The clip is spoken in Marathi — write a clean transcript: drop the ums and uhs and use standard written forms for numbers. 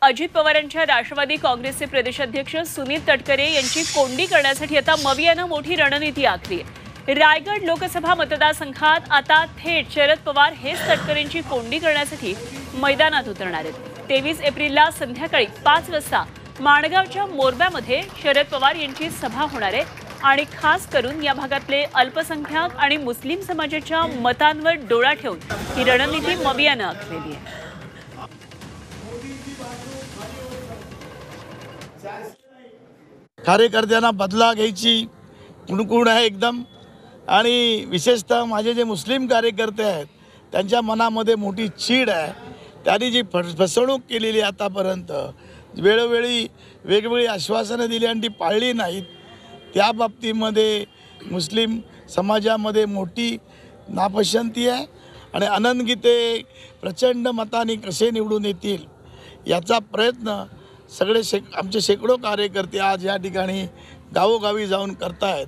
अजित पवारांच्या राष्ट्रवादी काँग्रेसचे प्रदेशाध्यक्ष सुनील तटकरे यांची कोंडी करण्यासाठी आता मवियानं मोठी रणनीती आखली आहे। रायगड लोकसभा मतदारसंघात आता थेट शरद पवार हेच तटकरेंची कोंडी करण्यासाठी मैदानात उतरणार आहेत। 23 एप्रिलला संध्याकाळी 5 वाजता माणगावच्या मोरब्यामध्ये शरद पवार यांची सभा होणार आहे आणि खास करून या भागातले अल्पसंख्याक आणि मुस्लिम समाजाच्या मतांवर डोळा ठेवून ही रणनीती मवियानं आखलेली आहे। कार्यकर्त्यांना बदला घ्यायची कुणकुण आहे एकदम, आणि विशेषतः माझे जे मुस्लिम कार्यकर्ते आहेत त्यांच्या मनामध्ये मोठी चीड आहे। त्यांनी जी फसवणूक केलेली आतापर्यंत, वेळोवेळी वेगवेगळी आश्वासनं दिली आणि ती पाळली नाहीत, त्या बाबतीमध्ये मुस्लिम समाजामध्ये मोठी नापसंती आहे आणि आनंद गीते प्रचंड मताने कसे निवडून येतील याचा प्रयत्न सगळे आमचे शेकडो कार्यकर्ते आज या ठिकाणी गावोगावी जाऊन करतायत।